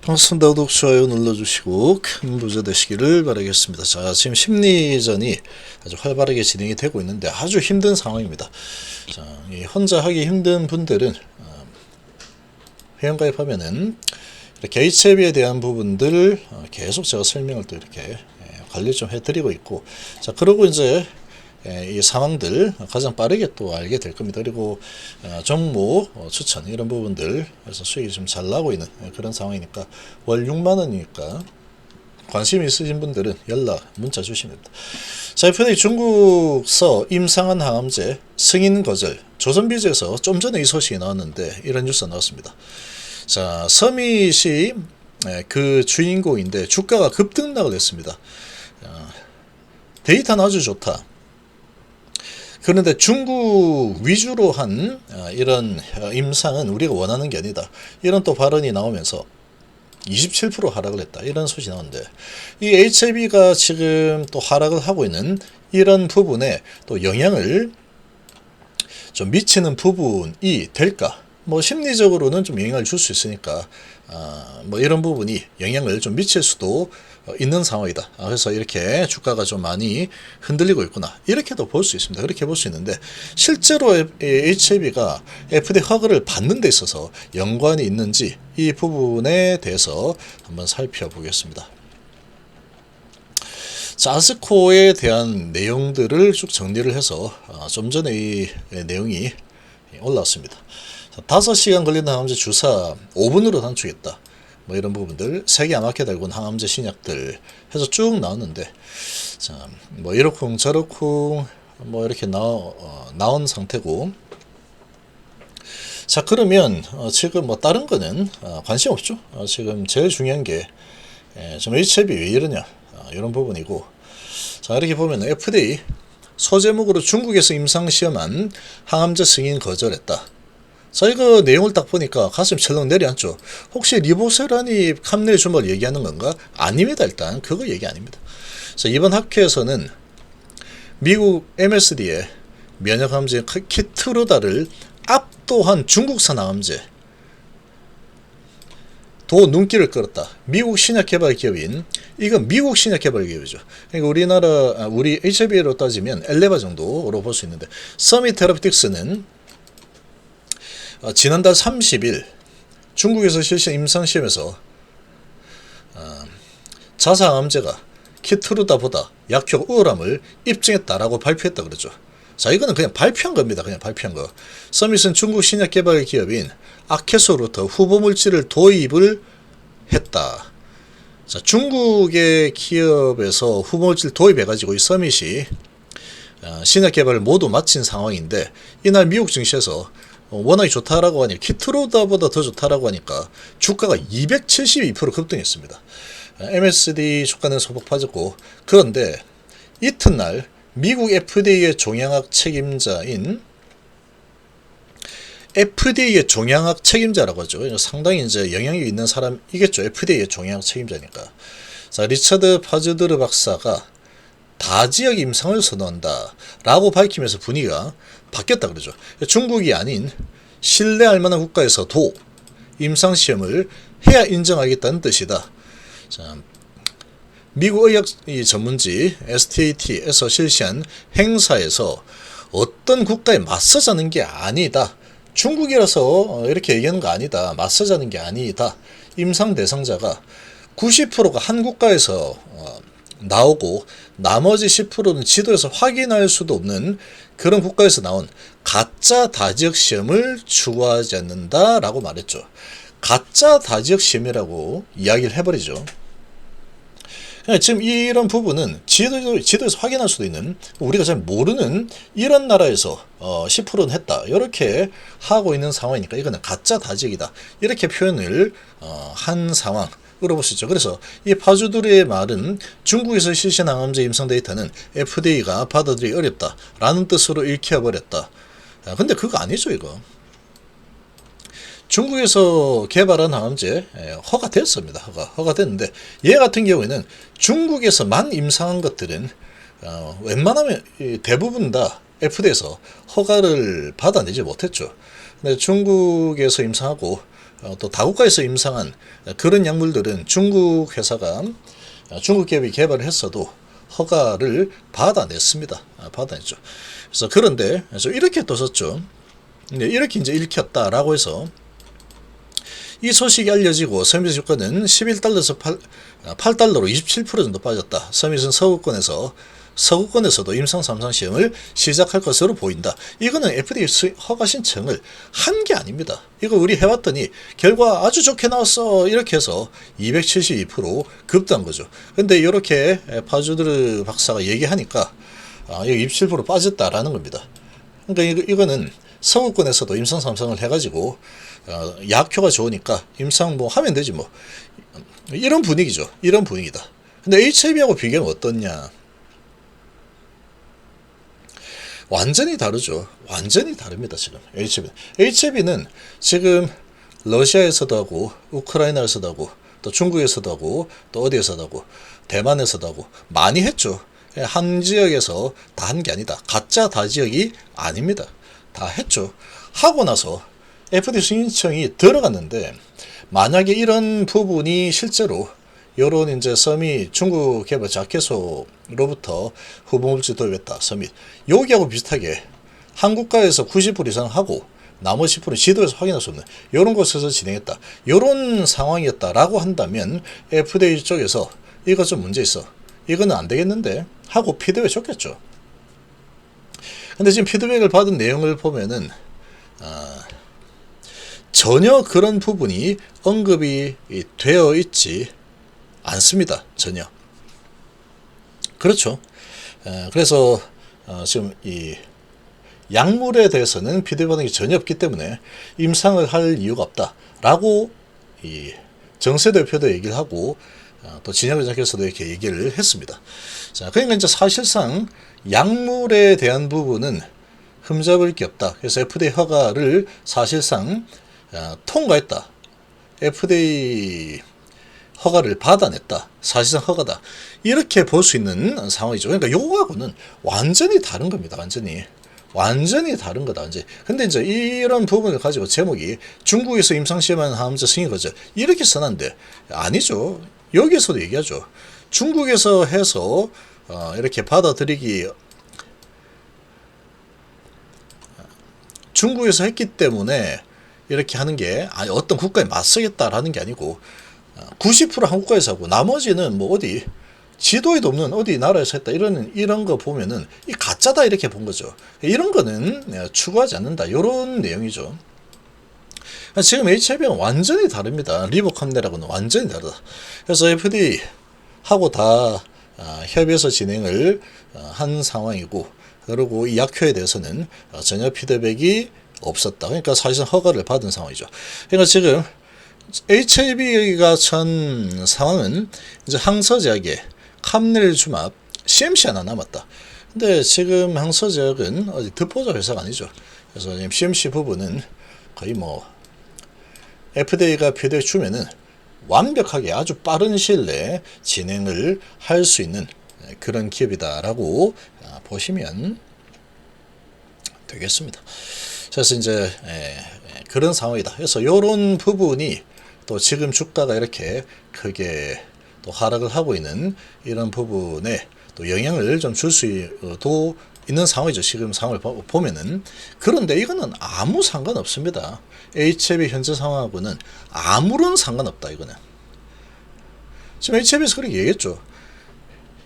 반갑습니다. 구독, 좋아요 눌러주시고 큰 부자 되시기를 바라겠습니다. 자, 지금 심리전이 아주 활발하게 진행이 되고 있는데 아주 힘든 상황입니다. 자, 이 혼자 하기 힘든 분들은 회원가입하면은 이렇게 HLB에 대한 부분들 계속 제가 설명을 또 이렇게 관리 좀 해드리고 있고, 자, 그러고 이제 이 상황들 가장 빠르게 또 알게 될 겁니다. 그리고 종목 추천 이런 부분들 그래서 수익이 좀 잘 나고 있는 그런 상황이니까 월 6만원이니까 관심 있으신 분들은 연락 문자 주시면 됩니다. 자, FDI 중국서 임상한 항암제 승인 거절 조선비즈에서 좀 전에 이 소식이 나왔는데 이런 뉴스가 나왔습니다. 자, 서밋이 그 주인공인데 주가가 급등락을 했습니다. 데이터는 아주 좋다. 그런데 중국 위주로 한 이런 임상은 우리가 원하는 게 아니다. 이런 또 발언이 나오면서 27% 하락을 했다. 이런 소식이 나오는데 이 HLB가 지금 또 하락을 하고 있는 이런 부분에 또 영향을 좀 미치는 부분이 될까? 뭐 심리적으로는 좀 영향을 줄 수 있으니까 뭐 이런 부분이 영향을 좀 미칠 수도 있는 상황이다. 그래서 이렇게 주가가 좀 많이 흔들리고 있구나. 이렇게도 볼 수 있습니다. 그렇게 볼 수 있는데 실제로 HLB가 FDA 허가를 받는 데 있어서 연관이 있는지 이 부분에 대해서 한번 살펴보겠습니다. 자, 아스코에 대한 내용들을 쭉 정리를 해서 좀 전에 이 내용이 올라왔습니다. 5시간 걸리는 항암제 주사 5분으로 단축했다. 뭐 이런 부분들, 세계 아마케 달군 항암제 신약들 해서 쭉 나왔는데, 자, 뭐 이렇쿵 저렇쿵 뭐 이렇게 나온 상태고, 자, 그러면 지금 뭐 다른 거는 관심 없죠. 지금 제일 중요한 게 좀 HLB 왜 이러냐 이런 부분이고, 자, 이렇게 보면 FDA 소제목으로 중국에서 임상시험한 항암제 승인 거절했다. 자, 이거 내용을 딱 보니까 가슴 철렁 내려앉죠. 혹시 리보세라니 캄넬주말 얘기하는 건가? 아닙니다. 일단 그거 얘기 아닙니다. 자, 이번 학회에서는 미국 MSD의 면역항암제 키트루다를 압도한 중국산 항암제 도 눈길을 끌었다. 미국 신약개발 기업인, 이건 미국 신약개발 기업이죠. 그러니까 우리나라 우리 HLB로 따지면 엘레바 정도로 볼 수 있는데, 서밋 테라피틱스는 지난달 30일 중국에서 실시한 임상시험에서 자사항암제가 키트루다보다 약효 우월함을 입증했다라고 발표했다 그랬죠. 자, 이거는 그냥 발표한 겁니다. 그냥 발표한 거. 서밋은 중국 신약 개발 기업인 아케소로부터 후보물질을 도입을 했다. 자, 중국의 기업에서 후보물질 도입해가지고 이 서밋이 신약 개발을 모두 마친 상황인데, 이날 미국 증시에서 워낙에 좋다라고 하니 키트루다보다 더 좋다라고 하니까 주가가 272% 급등했습니다. MSD 주가는 소폭 빠졌고, 그런데 이튿날 미국 FDA의 종양학 책임자인 FDA의 종양학 책임자라고 하죠. 상당히 이제 영향이 있는 사람이겠죠. FDA의 종양학 책임자니까. 자, 리처드 파즈드르 박사가 다지역 임상을 선호한다 라고 밝히면서 분위기가 바뀌었다 그러죠. 중국이 아닌 신뢰할 만한 국가에서도 임상시험을 해야 인정하겠다는 뜻이다. 자, 미국 의학 전문지 STAT에서 실시한 행사에서 어떤 국가에 맞서자는 게 아니다. 중국이라서 이렇게 얘기하는 거 아니다. 맞서자는 게 아니다. 임상 대상자가 90%가 한 국가에서 나오고 나머지 10%는 지도에서 확인할 수도 없는 그런 국가에서 나온 가짜 다지역 시험을 추구하지 않는다라고 말했죠. 가짜 다지역 시험이라고 이야기를 해버리죠. 지금 이런 부분은 지도에서 확인할 수도 있는, 우리가 잘 모르는 이런 나라에서 10%는 했다 이렇게 하고 있는 상황이니까 이거는 가짜 다지역이다 이렇게 표현을 한 상황으로 볼 수 있죠. 그래서 이 파주두리의 말은 중국에서 실시한 항암제 임상 데이터는 FDA가 받아들이기 어렵다 라는 뜻으로 읽혀버렸다. 근데 그거 아니죠. 이거 중국에서 개발한 항암제 허가됐습니다. 허가됐는데, 얘 같은 경우에는 중국에서만 임상한 것들은 웬만하면 대부분 다 FDA에서 허가를 받아내지 못했죠. 근데 중국에서 임상하고 또 다국가에서 임상한 그런 약물들은 중국 회사가 중국 기업이 개발을 했어도 허가를 받아냈습니다. 받아냈죠. 그래서 그런데 이렇게 또 썼죠. 근데 이렇게 이제 읽혔다라고 해서 이 소식이 알려지고 서밋 주가는 11달러에서 8달러로 27% 정도 빠졌다. 서밋은 서구권에서도 임상 3상 시험을 시작할 것으로 보인다. 이거는 FDA 허가 신청을 한 게 아닙니다. 이거 우리 해왔더니 결과 아주 좋게 나왔어 이렇게 해서 272% 급등한 거죠. 근데 이렇게 파주드르 박사가 얘기하니까 이거 27% 빠졌다라는 겁니다. 그러니까 이거는 서구권에서도 임상 3상을 해가지고 약효가 좋으니까 임상 뭐 하면 되지 뭐 이런 분위기죠. 이런 분위기다. 근데 HIV하고 비교하면 어떻냐? 완전히 다르죠. 완전히 다릅니다. 지금 HIV는 지금 러시아에서도 하고 우크라이나에서도 하고 또 중국에서도 하고 또 어디에서도 하고 대만에서도 하고 많이 했죠. 한 지역에서 다 한 게 아니다. 가짜 다 지역이 아닙니다. 다 했죠. 하고 나서 FDA 승인청이 들어갔는데 만약에 이런 부분이 실제로 요런 이제 서밋 중국 개발 자켓소로부터 후보물질 도입했다. 서밋 여기하고 비슷하게 한국가에서 90% 이상 하고 나머지 10%는 지도에서 확인할 수 없는 이런 곳에서 진행했다. 이런 상황이었다라고 한다면 FDA 쪽에서 이거 좀 문제 있어. 이거는 안 되겠는데 하고 피드백 줬겠죠. 근데 지금 피드백을 받은 내용을 보면은 전혀 그런 부분이 언급이 되어 있지 않습니다. 전혀. 그렇죠. 그래서 지금 이 약물에 대해서는 피드백 받은 게 전혀 없기 때문에 임상을 할 이유가 없다라고 이 정세 대표도 얘기를 하고 또 진영 장께서도 이렇게 얘기를 했습니다. 자, 그러니까 이제 사실상 약물에 대한 부분은 흠잡을 게 없다. 그래서 FDA 허가를 사실상 통과했다. FDA 허가를 받아냈다. 사실상 허가다. 이렇게 볼 수 있는 상황이죠. 그러니까 요거하고는 완전히 다른 겁니다. 완전히 다른 거다. 이제 근데 이제 이런 부분을 가지고 제목이 중국에서 임상시험하는 항암제 승인 거죠. 이렇게 써놨는데 아니죠. 여기에서도 얘기하죠. 중국에서 해서 이렇게 받아들이기 중국에서 했기 때문에 이렇게 하는 게 어떤 국가에 맞서겠다라는 게 아니고 90% 한국가에서 하고 나머지는 뭐 어디 지도에도 없는 어디 나라에서 했다 이런 거 보면은 이 가짜다 이렇게 본 거죠. 이런 거는 추구하지 않는다 이런 내용이죠. 지금 HIV는 완전히 다릅니다. 리보캄네라고는 완전히 다르다. 그래서 FDA 하고 다 협의해서 진행을 한 상황이고 그리고 이 약효에 대해서는 전혀 피드백이 없었다. 그러니까 사실상 허가를 받은 상황이죠. 그러니까 지금 HIV가 전 상황은 이제 항서제약에 캄넬주맙 CMC 하나 남았다. 근데 지금 항서제약은 어디 듣보잡 회사가 아니죠. 그래서 지금 CMC 부분은 거의 뭐 FDA가 피드백 주면은 완벽하게 아주 빠른 시일 내에 진행을 할 수 있는 그런 기업이다라고 보시면 되겠습니다. 그래서 이제 그런 상황이다. 그래서 이런 부분이 또 지금 주가가 이렇게 크게 또 하락을 하고 있는 이런 부분에 또 영향을 좀 줄 수도 있는 상황이죠. 지금 상황을 보면은. 그런데 이거는 아무 상관없습니다. HIV 현재 상황하고는 아무런 상관없다. 이거는 지금 HIV에서 그렇게 얘기했죠.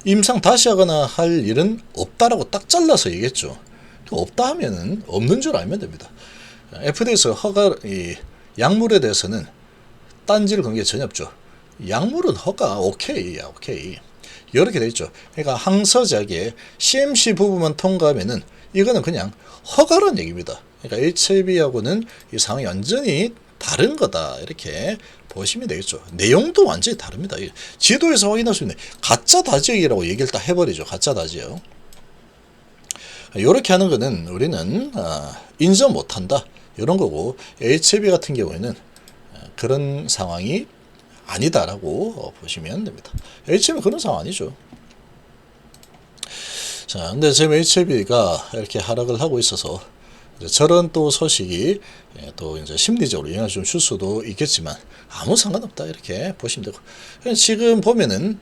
임상 다시 하거나 할 일은 없다라고 딱 잘라서 얘기했죠. 없다 하면은 없는 줄 알면 됩니다. FDA에서 이 약물에 대해서는 딴지를 건 게 전혀 없죠. 약물은 허가 오케이야 오케이. 이렇게 돼 있죠. 그러니까 항서제약의 CMC 부분만 통과하면은 이거는 그냥 허가란 얘기입니다. 그러니까 HIV하고는 이 상황이 완전히 다른 거다 이렇게 보시면 되겠죠. 내용도 완전히 다릅니다. 지도에서 확인할 수 있는 가짜 다지역이라고 얘기를 딱 해버리죠. 가짜 다지역. 이렇게 하는 거는 우리는 인정 못한다 이런 거고 HIV 같은 경우에는 그런 상황이 아니다라고 보시면 됩니다. HIV는 그런 상황 아니죠. 자, 근데 지금 HIV가 이렇게 하락을 하고 있어서 저런 또 소식이 또 이제 심리적으로 영향을 좀 줄 수도 있겠지만 아무 상관없다 이렇게 보시면 되고, 지금 보면은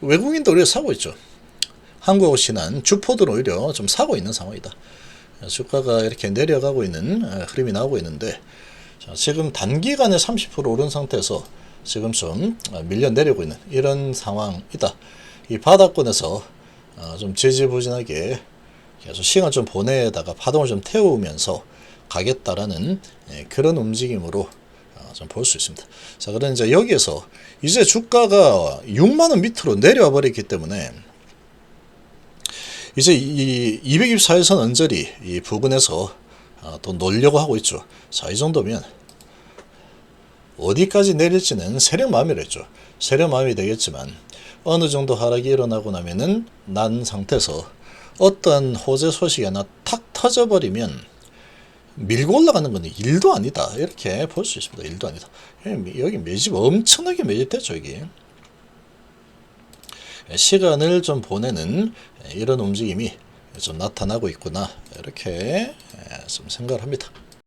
외국인도 오히려 사고 있죠. 한국하고 친한 주포들은 오히려 좀 사고 있는 상황이다. 주가가 이렇게 내려가고 있는 흐름이 나오고 있는데, 지금 단기간에 30% 오른 상태에서 지금 좀 밀려 내리고 있는 이런 상황이다. 이 바닥권에서 좀 지지부진하게 계속 시간 좀 보내다가 파동을 좀 태우면서 가겠다라는 그런 움직임으로 좀 볼 수 있습니다. 자, 그런데 이제 여기에서 이제 주가가 6만원 밑으로 내려와 버렸기 때문에 이제 이 224일선 언저리 이 부근에서 또 놀려고 하고 있죠. 자, 이 정도면 어디까지 내릴지는 세력마음이랬죠. 세력마음이 되겠지만 어느 정도 하락이 일어나고 나면은 난 상태에서 어떤 호재 소식이 하나 탁 터져버리면 밀고 올라가는 건 일도 아니다. 이렇게 볼 수 있습니다. 일도 아니다. 여기 매집 엄청나게 매집됐죠. 여기 시간을 좀 보내는 이런 움직임이 좀 나타나고 있구나, 이렇게 좀 생각을 합니다.